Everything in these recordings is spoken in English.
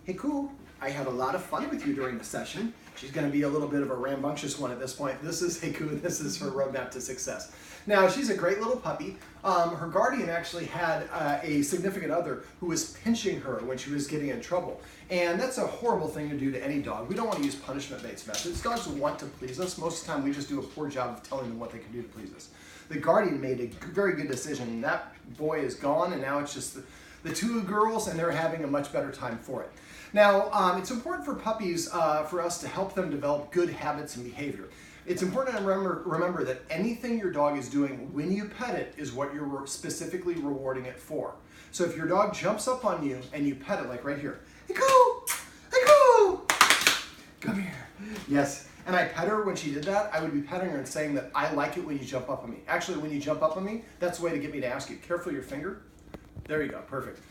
Hey, cool. I had a lot of fun with you during the session. She's going to be a little bit of a rambunctious one at this point. This is Haku. This is her roadmap to success. Now, she's a great little puppy. Her guardian actually had a significant other who was pinching her when she was getting in trouble. And that's a horrible thing to do to any dog. We don't want to use punishment-based methods. Dogs want to please us. Most of the time, we just do a poor job of telling them what they can do to please us. The guardian made a very good decision. That boy is gone, and now it's just the two girls, and they're having a much better time for it. Now, it's important for puppies for us to help them develop good habits and behavior. It's important to remember that anything your dog is doing when you pet it is what you're specifically rewarding it for. So if your dog jumps up on you and you pet it, like right here, Haku, Haku, come here. Yes, and I pet her when she did that, I would be petting her and saying that I like it when you jump up on me. Actually, when you jump up on me, that's the way to get me to ask you. Careful your finger. There you go, perfect.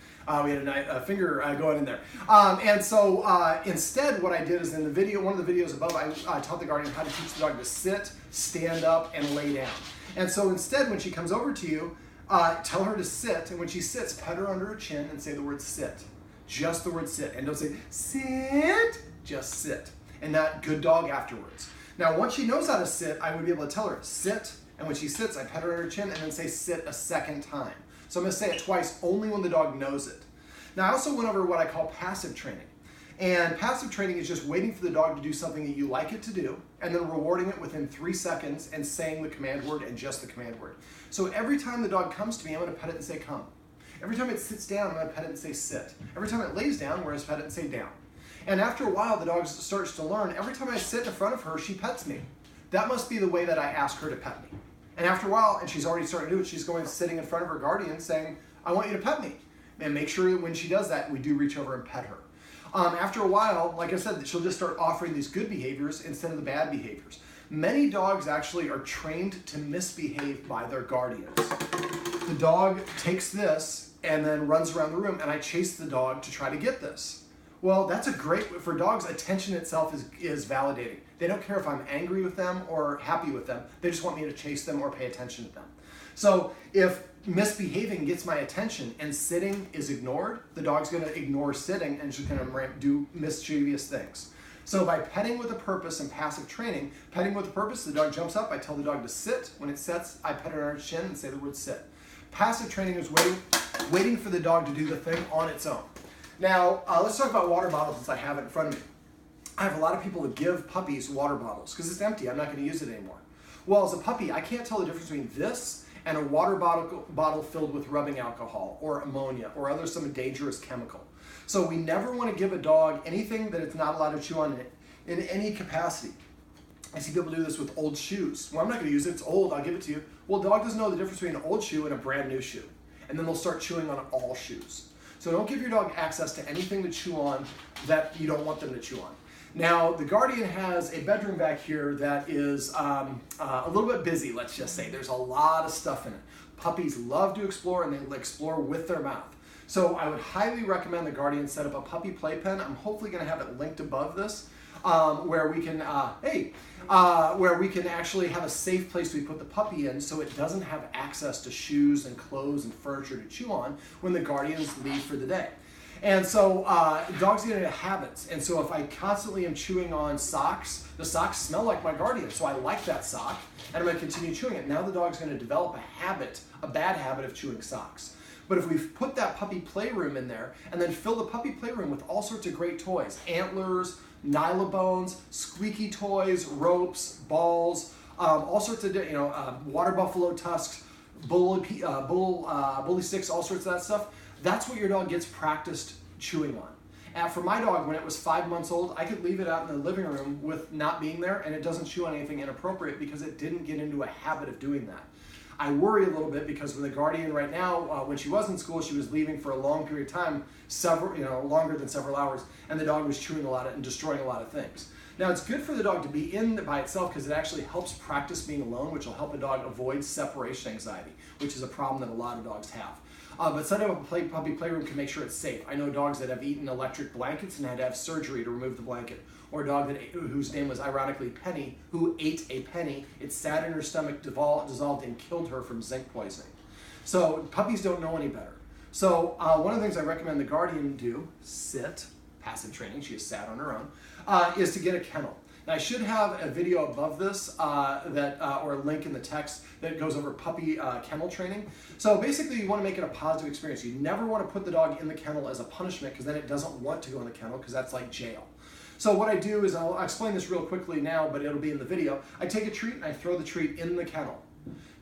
We had a finger going in there. And so instead what I did is in the video, one of the videos above, I taught the guardian how to teach the dog to sit, stand up, and lay down. And so instead when she comes over to you, tell her to sit, and when she sits, pet her under her chin and say the word sit. Just the word sit. And don't say, sit, just sit. And that good dog afterwards. Now once she knows how to sit, I would be able to tell her, sit, and when she sits, I pet her under her chin and then say sit a second time. So I'm going to say it twice, only when the dog knows it. Now, I also went over what I call passive training. And passive training is just waiting for the dog to do something that you like it to do, and then rewarding it within 3 seconds and saying the command word and just the command word. So every time the dog comes to me, I'm going to pet it and say come. Every time it sits down, I'm going to pet it and say sit. Every time it lays down, we're going to pet it and say down. And after a while, the dog starts to learn, every time I sit in front of her, she pets me. That must be the way that I ask her to pet me. And after a while, and she's already starting to do it, she's going sitting in front of her guardian saying, I want you to pet me. And make sure that when she does that, we do reach over and pet her. After a while, like I said, she'll just start offering these good behaviors instead of the bad behaviors. Many dogs actually are trained to misbehave by their guardians. The dog takes this and then runs around the room, and I chase the dog to try to get this. Well, that's a great, for dogs, attention itself is validating. They don't care if I'm angry with them or happy with them. They just want me to chase them or pay attention to them. So if misbehaving gets my attention and sitting is ignored, the dog's going to ignore sitting and she's going to do mischievous things. So by petting with a purpose and passive training, petting with a purpose, the dog jumps up, I tell the dog to sit. When it sits, I pet it on its chin and say the word sit. Passive training is waiting for the dog to do the thing on its own. Now, let's talk about water bottles since I have it in front of me. I have a lot of people that give puppies water bottles because it's empty. I'm not going to use it anymore. Well, as a puppy, I can't tell the difference between this and a water bottle filled with rubbing alcohol or ammonia or some dangerous chemical. So we never want to give a dog anything that it's not allowed to chew on in any capacity. I see people do this with old shoes. Well, I'm not going to use it. It's old. I'll give it to you. Well, the dog doesn't know the difference between an old shoe and a brand new shoe. And then they'll start chewing on all shoes. So don't give your dog access to anything to chew on that you don't want them to chew on. Now, the guardian has a bedroom back here that is a little bit busy, let's just say. There's a lot of stuff in it. Puppies love to explore, and they explore with their mouth. So I would highly recommend the guardian set up a puppy playpen. I'm hopefully going to have it linked above this, where we can actually have a safe place we put the puppy in so it doesn't have access to shoes and clothes and furniture to chew on when the guardians leave for the day. And so dogs get into habits, and so if I constantly am chewing on socks, the socks smell like my guardian, so I like that sock, and I'm going to continue chewing it. Now the dog's going to develop a bad habit of chewing socks. But if we put that puppy playroom in there, and then fill the puppy playroom with all sorts of great toys, antlers, nylabones, squeaky toys, ropes, balls, all sorts of, water buffalo tusks, bully sticks, all sorts of that stuff, that's what your dog gets practiced chewing on. And for my dog, when it was 5 months old, I could leave it out in the living room with not being there, and it doesn't chew on anything inappropriate because it didn't get into a habit of doing that. I worry a little bit because with the guardian right now, when she was in school, she was leaving for a long period of time, longer than several hours, and the dog was chewing a lot and destroying a lot of things. Now, it's good for the dog to be in by itself because it actually helps practice being alone, which will help a dog avoid separation anxiety, which is a problem that a lot of dogs have. But setting up a puppy playroom can make sure it's safe. I know dogs that have eaten electric blankets and had to have surgery to remove the blanket. Or a dog whose name was ironically Penny, who ate a penny. It sat in her stomach, dissolved, and killed her from zinc poisoning. So puppies don't know any better. So one of the things I recommend the guardian do, sit, passive training, she has sat on her own, is to get a kennel. Now I should have a video above this or a link in the text that goes over puppy kennel training. So basically you want to make it a positive experience. You never want to put the dog in the kennel as a punishment because then it doesn't want to go in the kennel because that's like jail. So what I do is, I'll explain this real quickly now, but it'll be in the video. I take a treat and I throw the treat in the kennel.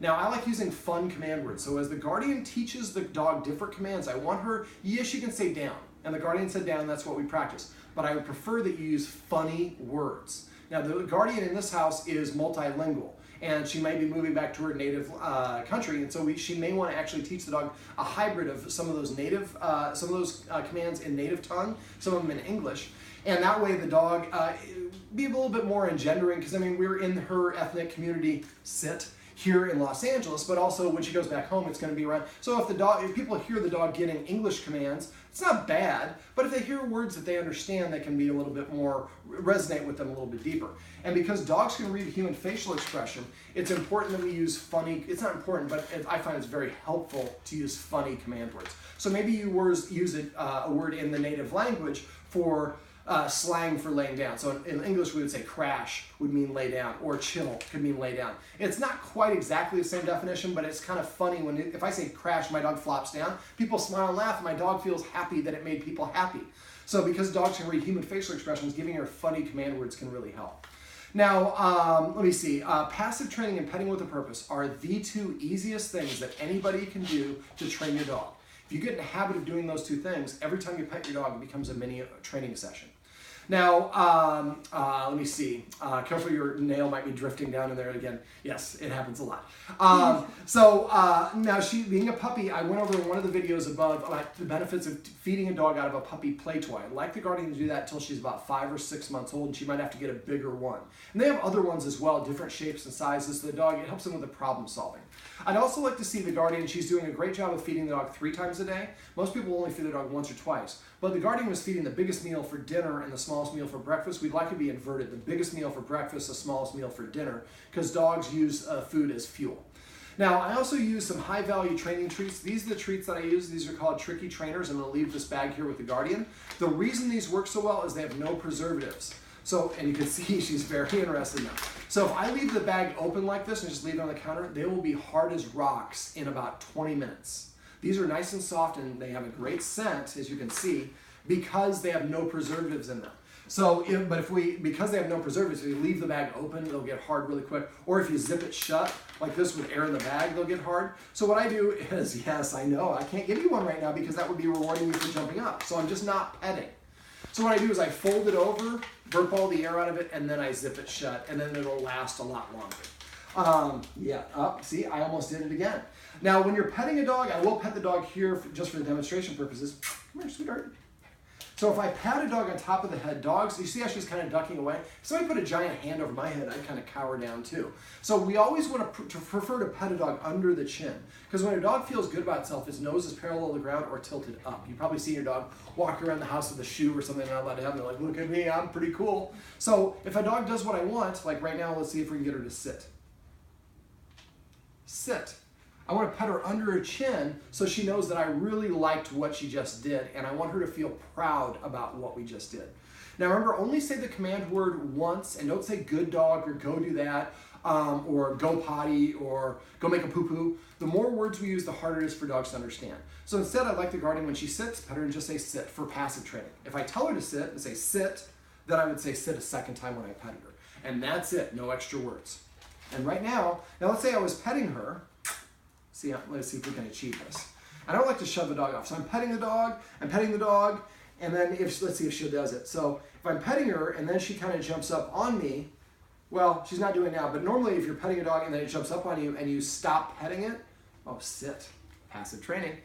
Now I like using fun command words. So as the guardian teaches the dog different commands, I want her, yes, you can say down. And the guardian said down, that's what we practice. But I would prefer that you use funny words. Now the guardian in this house is multilingual, and she may be moving back to her native country, and so she may want to actually teach the dog a hybrid of some of those commands in native tongue, some of them in English, and that way the dog be a little bit more engendering, because I mean we're in her ethnic community here in Los Angeles, but also when she goes back home, it's going to be around. So if people hear the dog getting English commands, it's not bad, but if they hear words that they understand, they can be a little bit more, resonate with them a little bit deeper. And because dogs can read human facial expression, it's important that we use funny, it's not important, but I find it's very helpful to use funny command words. So maybe you use a word in the native language for slang for laying down. So in English we would say crash would mean lay down, or chill could mean lay down. It's not quite exactly the same definition, but it's kind of funny when if I say crash, my dog flops down, people smile and laugh, and my dog feels happy that it made people happy. So because dogs can read human facial expressions, giving her funny command words can really help. Now, let me see. Passive training and petting with a purpose are the two easiest things that anybody can do to train your dog. If you get in the habit of doing those two things, every time you pet your dog, it becomes a mini training session. Now, let me see. Careful, your nail might be drifting down in there again. Yes, it happens a lot. Now, she being a puppy, I went over in one of the videos above about the benefits of feeding a dog out of a puppy play toy. I'd like the guardian to do that until she's about 5 or 6 months old, and she might have to get a bigger one. And they have other ones as well, different shapes and sizes. So the dog, it helps them with the problem solving. I'd also like to see the guardian, she's doing a great job of feeding the dog 3 times a day. Most people only feed the dog once or twice. But the guardian was feeding the biggest meal for dinner and the smallest meal for breakfast. We'd like it to be inverted. The biggest meal for breakfast, the smallest meal for dinner, because dogs use food as fuel. Now, I also use some high-value training treats. These are the treats that I use. These are called Tricky Trainers. I'm going to leave this bag here with the guardian. The reason these work so well is they have no preservatives. So, and you can see she's very interested now. So if I leave the bag open like this and just leave it on the counter, they will be hard as rocks in about 20 minutes. These are nice and soft, and they have a great scent, as you can see, because they have no preservatives in them. So, because they have no preservatives, if you leave the bag open, they'll get hard really quick. Or if you zip it shut, like this with air in the bag, they'll get hard. So what I do is, yes, I know, I can't give you one right now because that would be rewarding you for jumping up. So I'm just not petting. So what I do is I fold it over, burp all the air out of it, and then I zip it shut, and then it'll last a lot longer. See, I almost did it again. Now, when you're petting a dog, I will pet the dog here just for the demonstration purposes. Come here, sweetheart. So if I pat a dog on top of the head, dogs, you see how she's kind of ducking away? If somebody put a giant hand over my head, I'd kind of cower down too. So we always want to prefer to pet a dog under the chin, because when a dog feels good about itself, its nose is parallel to the ground or tilted up. You've probably seen your dog walk around the house with a shoe or something not allowed to have, and they're like, look at me, I'm pretty cool. So if a dog does what I want, like right now, let's see if we can get her to sit. Sit. I want to pet her under her chin so she knows that I really liked what she just did, and I want her to feel proud about what we just did. Now remember, only say the command word once, and don't say good dog or go do that, or go potty or go make a poo-poo. The more words we use, the harder it is for dogs to understand. So instead, I like the guardian when she sits, pet her and just say sit for passive training. If I tell her to sit and say sit, then I would say sit a second time when I petted her. And that's it, no extra words. And right now let's say I was petting her. Let's see if we can achieve this. I don't like to shove the dog off. So I'm petting the dog, and then let's see if she does it. So if I'm petting her and then she kind of jumps up on me, well, she's not doing it now, but normally if you're petting a dog and then it jumps up on you and you stop petting it, sit, passive training.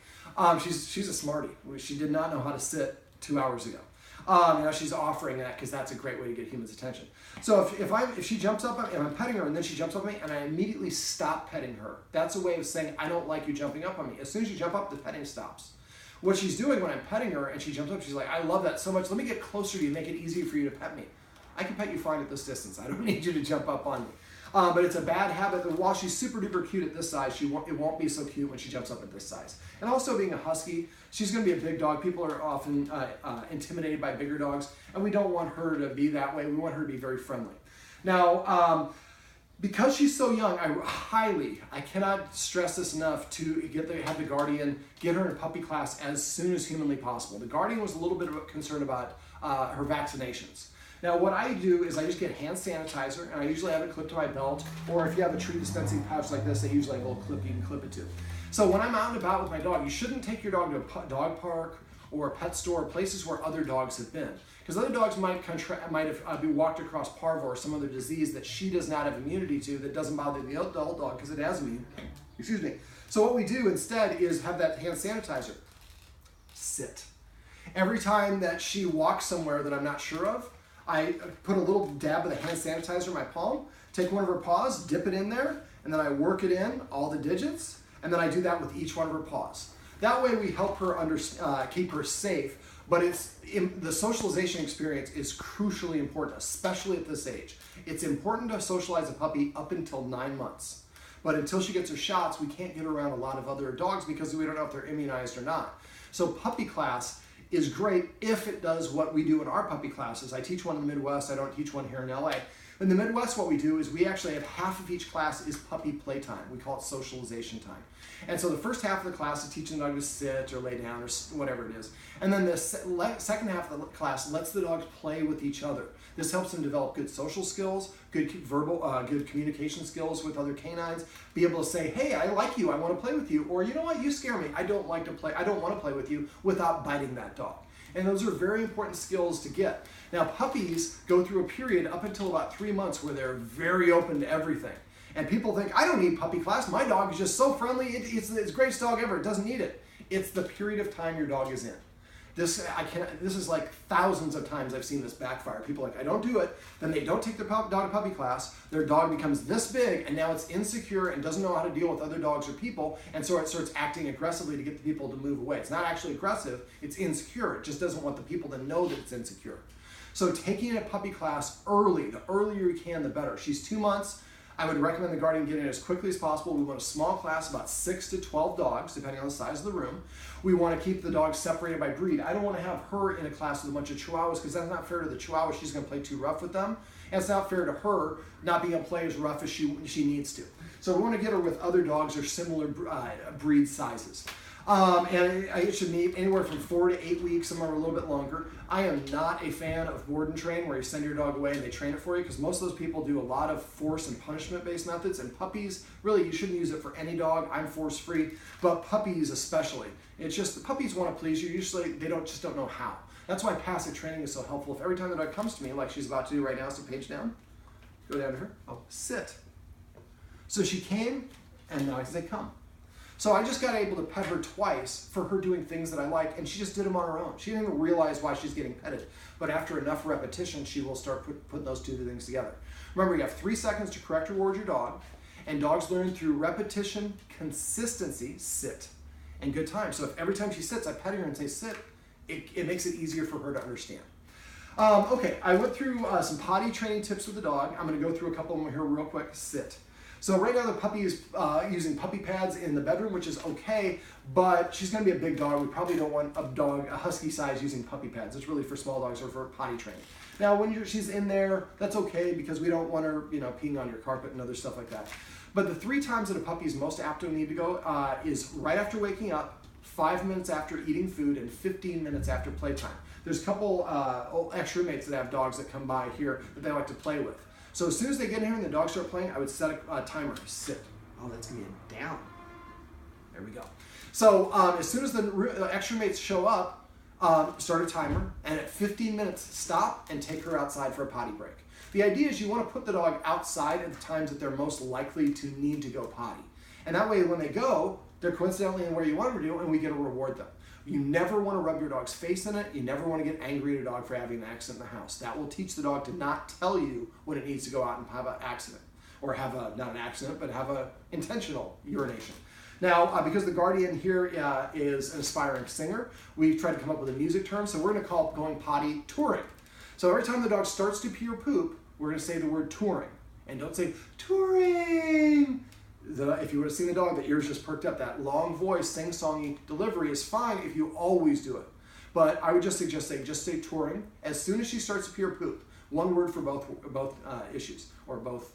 She's a smarty. She did not know how to sit 2 hours ago. Now she's offering that because that's a great way to get humans' attention. So if she jumps up and I'm petting her and then she jumps up on me and I immediately stop petting her, that's a way of saying I don't like you jumping up on me. As soon as you jump up, the petting stops. What she's doing when I'm petting her and she jumps up, she's like, I love that so much. Let me get closer to you, make it easy for you to pet me. I can pet you fine at this distance. I don't need you to jump up on me. But it's a bad habit that while she's super duper cute at this size, it won't be so cute when she jumps up at this size. And also being a Husky, she's going to be a big dog. People are often intimidated by bigger dogs, and we don't want her to be that way. We want her to be very friendly. Now, because she's so young, I cannot stress this enough to have the guardian get her in puppy class as soon as humanly possible. The guardian was a little bit concerned about her vaccinations. Now what I do is I just get hand sanitizer, and I usually have it clipped to my belt, or if you have a treat dispensing pouch like this, they usually have a little clip you can clip it to. So when I'm out and about with my dog, you shouldn't take your dog to a dog park or a pet store, places where other dogs have been. Because other dogs might have been walked across parvo or some other disease that she does not have immunity to, that doesn't bother the adult dog because it has immunity. Excuse me. So what we do instead is have that hand sanitizer. Sit. Every time that she walks somewhere that I'm not sure of, I put a little dab of the hand sanitizer in my palm, take one of her paws, dip it in there, and then I work it in, all the digits, and then I do that with each one of her paws. That way we help her keep her safe, but the socialization experience is crucially important, especially at this age. It's important to socialize a puppy up until 9 months. But until she gets her shots, we can't get around a lot of other dogs because we don't know if they're immunized or not. So puppy class is great if it does what we do in our puppy classes. I teach one in the Midwest, I don't teach one here in LA. In the Midwest, what we do is we actually have half of each class is puppy playtime. We call it socialization time. And so the first half of the class is teaching the dog to sit or lay down or whatever it is. And then the second half of the class lets the dogs play with each other. This helps them develop good social skills, good good communication skills with other canines, be able to say, hey, I like you, I want to play with you, or you know what, you scare me, I don't want to play with you, without biting that dog. And those are very important skills to get. Now puppies go through a period up until about 3 months where they're very open to everything. And people think, I don't need puppy class, my dog is just so friendly, it's the greatest dog ever, it doesn't need it. It's the period of time your dog is in. This is like thousands of times I've seen this backfire. People are like, I don't do it. Then they don't take their dog to puppy class. Their dog becomes this big, and now it's insecure and doesn't know how to deal with other dogs or people, and so it starts acting aggressively to get the people to move away. It's not actually aggressive, it's insecure. It just doesn't want the people to know that it's insecure. So taking a puppy class early, the earlier you can, the better. She's 2 months. I would recommend the guardian get in as quickly as possible. We want a small class, about 6 to 12 dogs, depending on the size of the room. We want to keep the dogs separated by breed. I don't want to have her in a class with a bunch of Chihuahuas because that's not fair to the Chihuahua. She's going to play too rough with them. And it's not fair to her not being able to play as rough as she needs to. So we want to get her with other dogs or similar breed sizes. And it should need anywhere from 4 to 8 weeks, some are a little bit longer. I am not a fan of board and train where you send your dog away and they train it for you, because most of those people do a lot of force and punishment based methods, and puppies, really you shouldn't use it for any dog. I'm force free, but puppies especially. It's just the puppies want to please you. Usually they just don't know how. That's why passive training is so helpful. If every time the dog comes to me, like she's about to do right now, so page down, go down to her, sit. So she came, and now I say come. So I just got able to pet her twice for her doing things that I like, and she just did them on her own. She didn't even realize why she's getting petted. But after enough repetition, she will start putting those two things together. Remember, you have 3 seconds to correct or reward your dog, and dogs learn through repetition, consistency, sit, and good time. So if every time she sits, I pet her and say sit, it makes it easier for her to understand. Okay, I went through some potty training tips with the dog. I'm going to go through a couple of them here real quick. Sit. So right now the puppy is using puppy pads in the bedroom, which is okay, but she's going to be a big dog. We probably don't want a Husky size using puppy pads. It's really for small dogs or for potty training. Now when she's in there, that's okay because we don't want her peeing on your carpet and other stuff like that. But the 3 times that a puppy is most apt to need to go is right after waking up, 5 minutes after eating food, and 15 minutes after playtime. There's a couple ex-roommates that have dogs that come by here that they like to play with. So as soon as they get in here and the dogs start playing, I would set a timer. Sit. Oh, that's going to be a down. There we go. So as soon as the extra mates show up, start a timer, and at 15 minutes, stop and take her outside for a potty break. The idea is you want to put the dog outside at the times that they're most likely to need to go potty. And that way when they go, they're coincidentally in where you want them to do, and we get to reward them. You never want to rub your dog's face in it. You never want to get angry at a dog for having an accident in the house. That will teach the dog to not tell you when it needs to go out and have an accident. Or have not an accident, but have an intentional urination. Now, because the guardian here is an aspiring singer, we've tried to come up with a music term, so we're going to call going potty touring. So every time the dog starts to pee or poop, we're going to say the word touring. And don't say, touring. If you would have seen the dog, the ears just perked up. That long voice, sing-songy delivery is fine if you always do it. But I would just suggest just say touring. As soon as she starts to pure poop, one word for both issues or both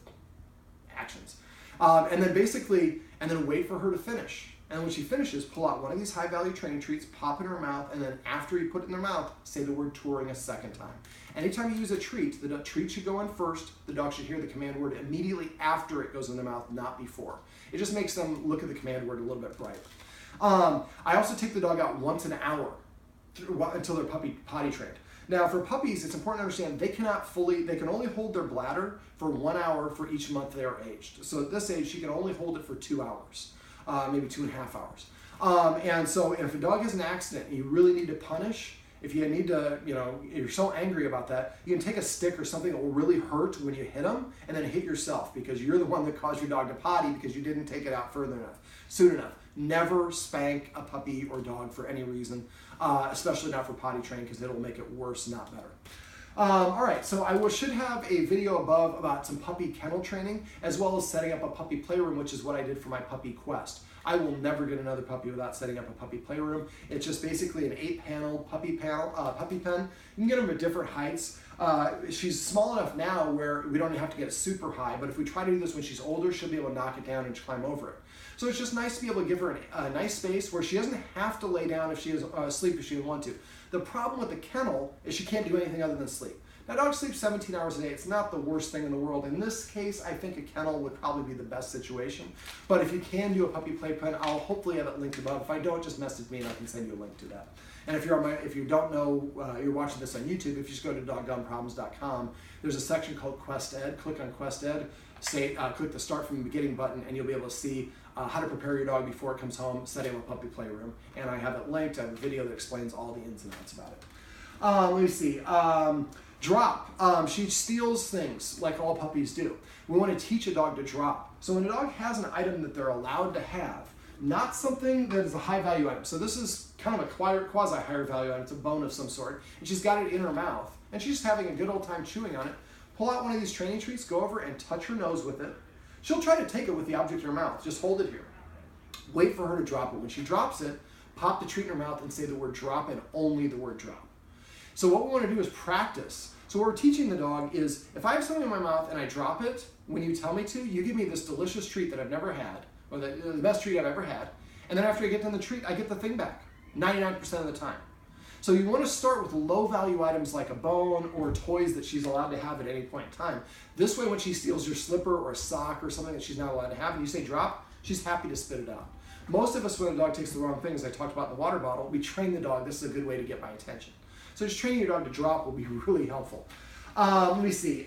actions. And then wait for her to finish. And when she finishes, pull out one of these high-value training treats, pop it in her mouth, and then after you put it in their mouth, say the word touring a second time. Anytime you use a treat, the treat should go in first. The dog should hear the command word immediately after it goes in their mouth, not before. It just makes them look at the command word a little bit bright. I also take the dog out once an hour until they're potty trained. Now, for puppies, it's important to understand they can only hold their bladder for 1 hour for each month they are aged. So at this age, she can only hold it for 2 hours, maybe 2.5 hours. And so if a dog has an accident and you really need to punish, if you need to, you're so angry about that, you can take a stick or something that will really hurt when you hit them and then hit yourself because you're the one that caused your dog to potty because you didn't take it out soon enough. Never spank a puppy or dog for any reason, especially not for potty training because it'll make it worse, not better. All right, so I should have a video above about some puppy kennel training as well as setting up a puppy playroom, which is what I did for my puppy quest. I will never get another puppy without setting up a puppy playroom. It's just basically an 8-panel puppy pen. You can get them at different heights. She's small enough now where we don't have to get super high, but if we try to do this when she's older, she'll be able to knock it down and climb over it. So it's just nice to be able to give her a nice space where she doesn't have to lay down if she is asleep if she doesn't want to. The problem with the kennel is she can't do anything other than sleep. Now, dogs sleep 17 hours a day. It's not the worst thing in the world. In this case, I think a kennel would probably be the best situation. But if you can do a puppy playpen, I'll hopefully have it linked above. If I don't, just message me and I can send you a link to that. And if you don't know, you're watching this on YouTube, if you just go to doggoneproblems.com, there's a section called Quest Ed. Click on Quest Ed, click the Start from the Beginning button, and you'll be able to see how to prepare your dog before it comes home, setting up a puppy playroom. And I have it linked. I have a video that explains all the ins and outs about it. Let me see. Drop. She steals things like all puppies do. We want to teach a dog to drop. So when a dog has an item that they're allowed to have, not something that is a high value item. So this is kind of a quasi higher value item. It's a bone of some sort. And she's got it in her mouth. And she's just having a good old time chewing on it. Pull out one of these training treats, go over and touch her nose with it. She'll try to take it with the object in her mouth. Just hold it here. Wait for her to drop it. When she drops it, pop the treat in her mouth and say the word drop and only the word drop. So what we want to do is practice. So what we're teaching the dog is, if I have something in my mouth and I drop it, when you tell me to, you give me this delicious treat that I've never had, or the best treat I've ever had, and then after I get done the treat, I get the thing back, 99% of the time. So you want to start with low value items like a bone or toys that she's allowed to have at any point in time. This way, when she steals your slipper or a sock or something that she's not allowed to have, and you say drop, she's happy to spit it out. Most of us, when a dog takes the wrong thing, as I talked about in the water bottle, we train the dog, this is a good way to get my attention. So just training your dog to drop will be really helpful. Let me see.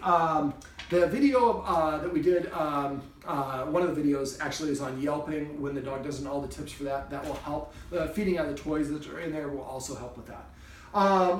The video that we did, one of the videos actually is on yelping when the dog doesn't, all the tips for that. That will help. Feeding out the toys that are in there will also help with that.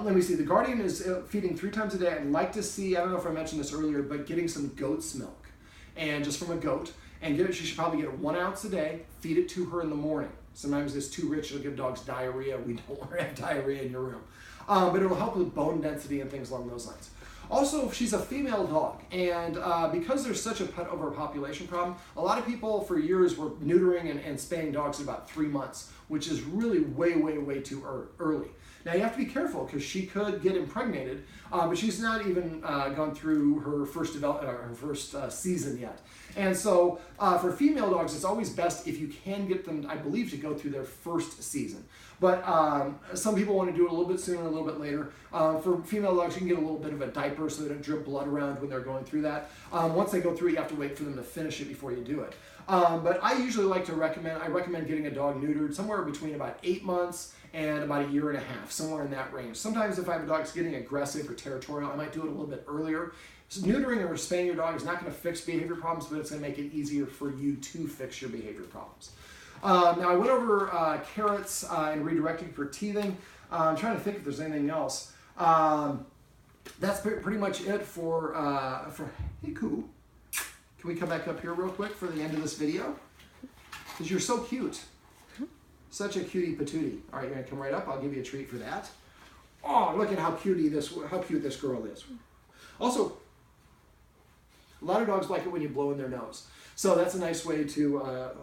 Let me see. The Guardian is feeding 3 times a day. I'd like to see, I don't know if I mentioned this earlier, but getting some goat's milk. And just from a goat. And she should probably get 1 ounce a day. Feed it to her in the morning. Sometimes it's too rich. It'll give dogs diarrhea. We don't want to have diarrhea in your room. But it'll help with bone density and things along those lines. Also, if she's a female dog, and because there's such a pet overpopulation problem, a lot of people for years were neutering and spaying dogs at about 3 months, which is really way too early. Now you have to be careful because she could get impregnated, but she's not even gone through her first season yet. And so for female dogs, it's always best if you can get them, I believe, to go through their first season. But some people want to do it a little bit sooner, a little bit later. For female dogs, you can get a little bit of a diaper so they don't drip blood around when they're going through that. Once they go through it, you have to wait for them to finish it before you do it. But I usually like to recommend getting a dog neutered somewhere between about 8 months and about 1.5 years, somewhere in that range. Sometimes if I have a dog that's getting aggressive or territorial, I might do it a little bit earlier. So neutering or spaying your dog is not going to fix behavior problems, but it's going to make it easier for you to fix your behavior problems. Now I went over carrots and redirecting for teething. I'm trying to think if there's anything else. That's pretty much it for Haku. Can we come back up here real quick for the end of this video? Because you're so cute. Such a cutie patootie. All right, you're gonna come right up. I'll give you a treat for that. Oh, look at how cute this girl is. Also, A lot of dogs like it when you blow in their nose. So that's a nice way to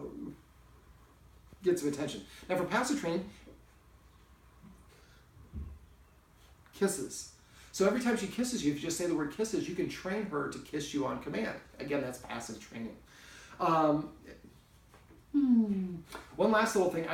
get some attention. Now for passive training, kisses. So every time she kisses you, if you just say the word kisses, you can train her to kiss you on command. Again, that's passive training. One last little thing.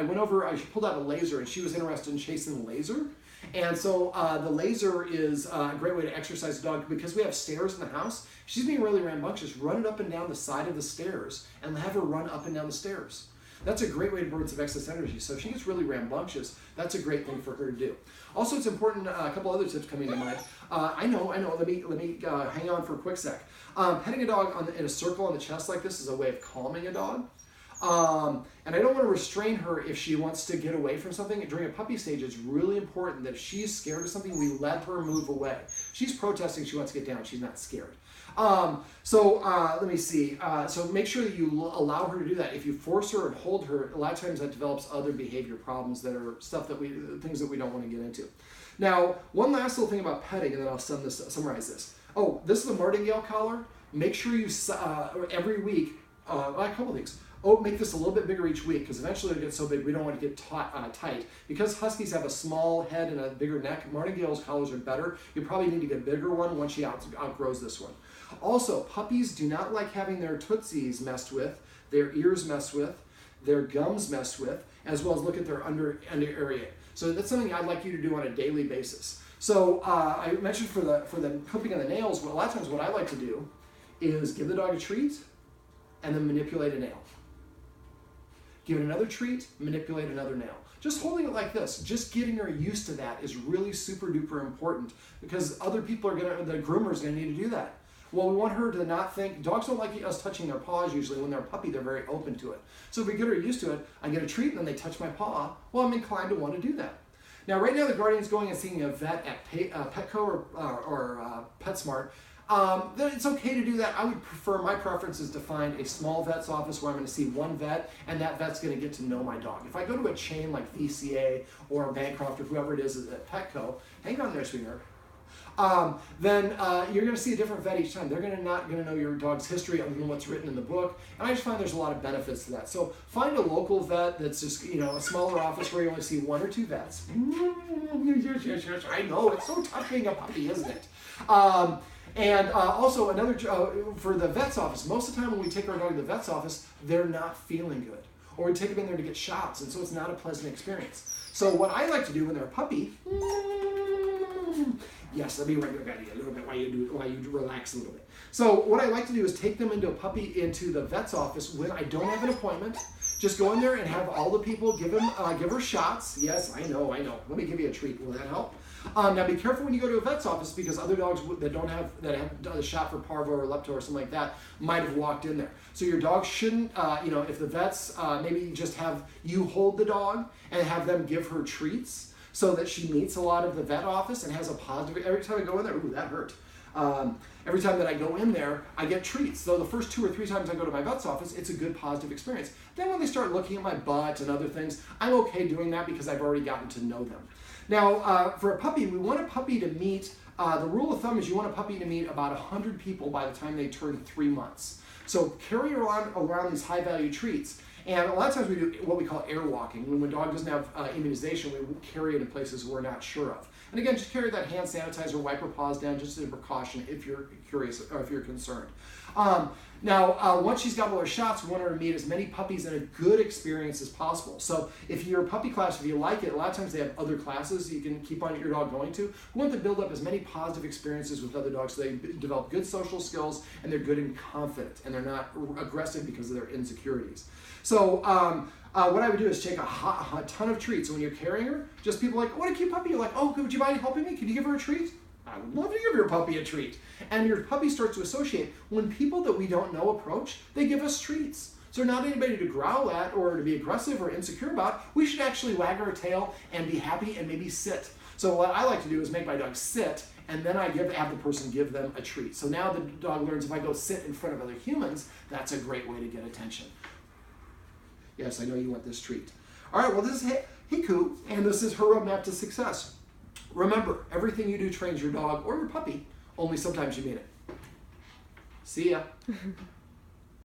She pulled out a laser and she was interested in chasing the laser. And so the laser is a great way to exercise the dog because we have stairs in the house. If she's being really rambunctious, run it up and down the side of the stairs and have her run up and down the stairs. That's a great way to burn some excess energy. So if she gets really rambunctious, that's a great thing for her to do. Also, it's important, a couple other tips coming to mind. I know, let me hang on for a quick sec. Petting a dog in a circle on the chest like this is a way of calming a dog. And I don't want to restrain her if she wants to get away from something. During a puppy stage, it's really important that if she's scared of something, we let her move away. She's protesting, she wants to get down, she's not scared. Let me see. So make sure that you allow her to do that. If you force her and hold her, a lot of times that develops other behavior problems that are things that we don't want to get into. Now, one last little thing about petting, and then I'll summarize this. Oh, this is a martingale collar. Make sure you, every week, a couple things. Make this a little bit bigger each week because eventually it'll get so big we don't want to get tight. Because Huskies have a small head and a bigger neck, martingale's collars are better. You probably need to get a bigger one once she outgrows this one. Also, puppies do not like having their tootsies messed with, their ears messed with, their gums messed with, as well as look at their under area. So that's something I'd like you to do on a daily basis. So I mentioned for the clipping of the nails, a lot of times what I like to do is give the dog a treat and then manipulate a nail. Give it another treat, manipulate another nail. Just holding it like this, just getting her used to that is really super duper important because other people the groomer's gonna need to do that. Well, we want her to not think, dogs don't like us touching their paws usually. When they're a puppy, they're very open to it. So if we get her used to it, I get a treat and then they touch my paw, well, I'm inclined to want to do that. Now, right now the Guardian's going and seeing a vet at Petco or PetSmart. Then it's okay to do that. I would prefer, my preference is to find a small vet's office where I'm going to see one vet and that vet's going to get to know my dog. If I go to a chain like VCA or Bancroft or whoever it is at Petco, hang on there, sweetheart. Then you're going to see a different vet each time. They're not going to know your dog's history other than what's written in the book. And I just find there's a lot of benefits to that. So find a local vet that's just, a smaller office where you only see one or two vets. Yes, I know. It's so tough being a puppy, isn't it? And also another, for the vet's office, most of the time when we take our dog to the vet's office, they're not feeling good. Or we take them in there to get shots, and so it's not a pleasant experience. So what I like to do when they're a puppy, yes, let me rub your belly a little bit while you relax a little bit. So what I like to do is take them into the vet's office when I don't have an appointment. Just go in there and have all the people give her shots. Yes, I know. Let me give you a treat. Will that help? Now be careful when you go to a vet's office because other dogs that have done a shot for parvo or lepto or something like that might have walked in there. So your dog shouldn't, if the vets maybe just have you hold the dog and have them give her treats so that she meets a lot of the vet office and has a positive, every time I go in there, ooh, that hurt. Every time that I go in there, I get treats. So the first 2 or 3 times I go to my vet's office, it's a good positive experience. Then when they start looking at my butt and other things, I'm okay doing that because I've already gotten to know them. Now, for a puppy, we want a puppy to meet, the rule of thumb is you want a puppy to meet about 100 people by the time they turn 3 months. So carry around these high-value treats. And a lot of times we do what we call air walking. When a dog doesn't have immunization, we carry it in places we're not sure of. And again, just carry that hand sanitizer, wipe her paws down just as a precaution if you're curious or if you're concerned. Now, once she's got all her shots, we want her to meet as many puppies in a good experience as possible. So if you're a puppy class, if you like it, a lot of times they have other classes you can keep on your dog going to. We want to build up as many positive experiences with other dogs so they develop good social skills and they're good and confident and they're not aggressive because of their insecurities. So what I would do is take a ton of treats. So when you're carrying her, just people like, what a cute puppy. You're like, oh, would you mind helping me? Can you give her a treat? I would love to give your puppy a treat. And your puppy starts to associate. When people that we don't know approach, they give us treats. So not anybody to growl at or to be aggressive or insecure about. We should actually wag our tail and be happy and maybe sit. So what I like to do is make my dog sit and then I have the person give them a treat. So now the dog learns if I go sit in front of other humans, that's a great way to get attention. Yes, I know you want this treat. All right, well, this is Haku, and this is her roadmap to success. Remember, everything you do trains your dog or your puppy, only sometimes you mean it. See ya.